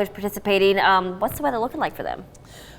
Participating. What's the weather looking like for them?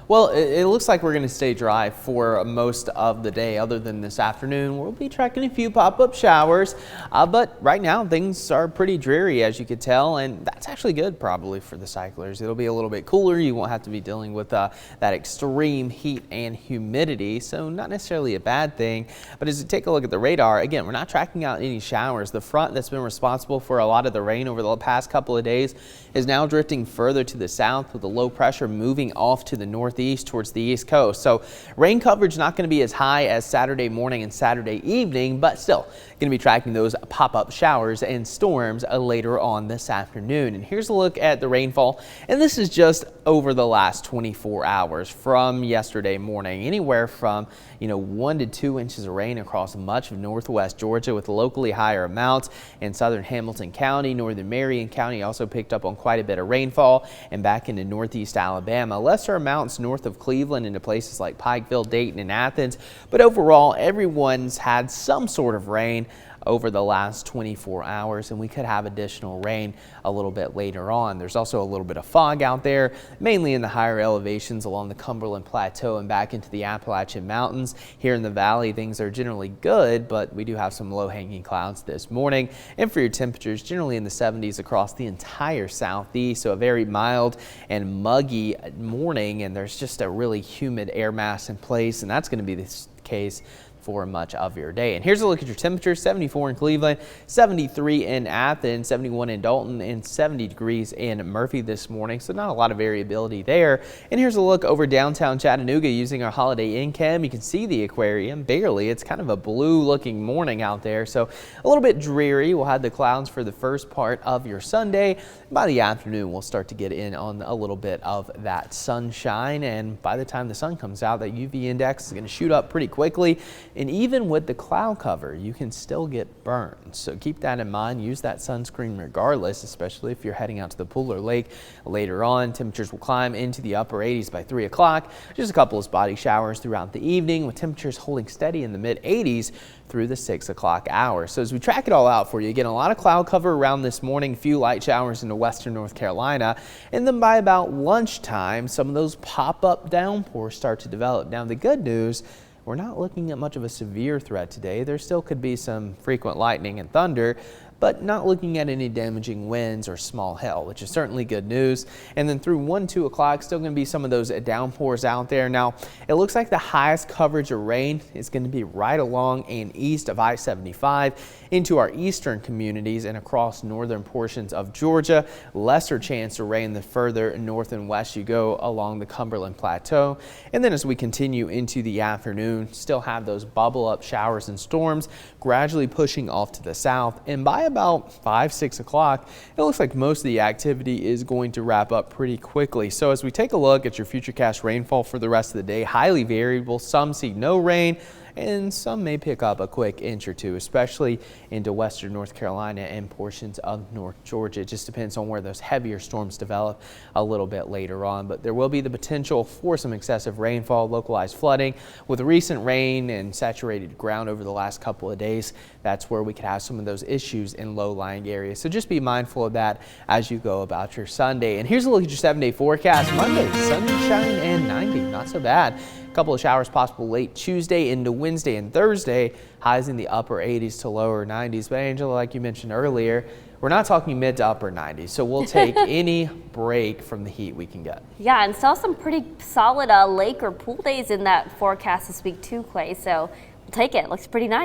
Well, it looks like we're going to stay dry for most of the day. Other than this afternoon, we'll be tracking a few pop-up showers, but right now things are pretty dreary, as you could tell, and that's actually good probably for the cyclers. It'll be a little bit cooler. You won't have to be dealing with that extreme heat and humidity, so not necessarily a bad thing. But as you take a look at the radar, again, we're not tracking out any showers. The front that's been responsible for a lot of the rain over the past couple of days is now drifting further to the south, with the low pressure moving off to the northeast towards the east coast. So rain coverage not going to be as high as Saturday morning and Saturday evening, but still going to be tracking those pop-up showers and storms later on this afternoon. And here's a look at the rainfall, and this is just over the last 24 hours from yesterday morning. Anywhere from 1 to 2 inches of rain across much of northwest Georgia, with locally higher amounts in southern Hamilton County. Northern Marion County also picked up on quite a bit of rainfall, and back into northeast Alabama. Lesser amounts north of Cleveland into places like Pikeville, Dayton, and Athens. But overall, everyone's had some sort of rain over the last 24 hours, and we could have additional rain a little bit later on. There's also a little bit of fog out there, mainly in the higher elevations along the Cumberland Plateau and back into the Appalachian Mountains. Here in the valley, things are generally good, but we do have some low-hanging clouds this morning. And for your temperatures, generally in the 70s across the entire southeast, so a very mild and muggy morning, and there's just a really humid air mass in place, and that's going to be the case for much of your day. And here's a look at your temperatures: 74 in Cleveland, 73 in Athens, 71 in Dalton, and 70 degrees in Murphy this morning. So not a lot of variability there. And here's a look over downtown Chattanooga using our Holiday Inn cam. You can see the aquarium barely. It's kind of a blue looking morning out there, so a little bit dreary. We'll have the clouds for the first part of your Sunday. By the afternoon, we'll start to get in on a little bit of that sunshine, and by the time the sun comes out, that UV index is going to shoot up pretty quickly. And even with the cloud cover, you can still get burned. So keep that in mind. Use that sunscreen regardless, especially if you're heading out to the pool or lake later on. Temperatures will climb into the upper 80s by 3 o'clock. Just a couple of spotty showers throughout the evening, with temperatures holding steady in the mid 80s through the 6 o'clock hour. So as we track it all out for you, again, a lot of cloud cover around this morning, few light showers into western North Carolina, and then by about lunchtime, some of those pop-up downpours start to develop. Now, the good news, we're not looking at much of a severe threat today. There still could be some frequent lightning and thunder, but not looking at any damaging winds or small hail, which is certainly good news. And then through 1-2 o'clock, still going to be some of those downpours out there. Now, it looks like the highest coverage of rain is going to be right along and east of I-75 into our eastern communities and across northern portions of Georgia. Lesser chance of rain the further north and west you go along the Cumberland Plateau. And then as we continue into the afternoon, still have those bubble up showers and storms gradually pushing off to the south. And by about 5-6 o'clock, it looks like most of the activity is going to wrap up pretty quickly. So as we take a look at your futurecast rainfall for the rest of the day, highly variable. Some see no rain, and some may pick up a quick inch or two, especially into western North Carolina and portions of North Georgia. It just depends on where those heavier storms develop a little bit later on, but there will be the potential for some excessive rainfall, localized flooding. With recent rain and saturated ground over the last couple of days, that's where we could have some of those issues in low-lying areas. So just be mindful of that as you go about your Sunday. And here's a look at your 7-day forecast. Monday, sunshine and 90, not so bad. A couple of showers possible late Tuesday into Wednesday and Thursday, highs in the upper 80s to lower 90s. But Angela, like you mentioned earlier, we're not talking mid to upper 90s, so we'll take any break from the heat we can get. Yeah, and saw some pretty solid lake or pool days in that forecast this week too, Clay, so we'll take it. Looks pretty nice.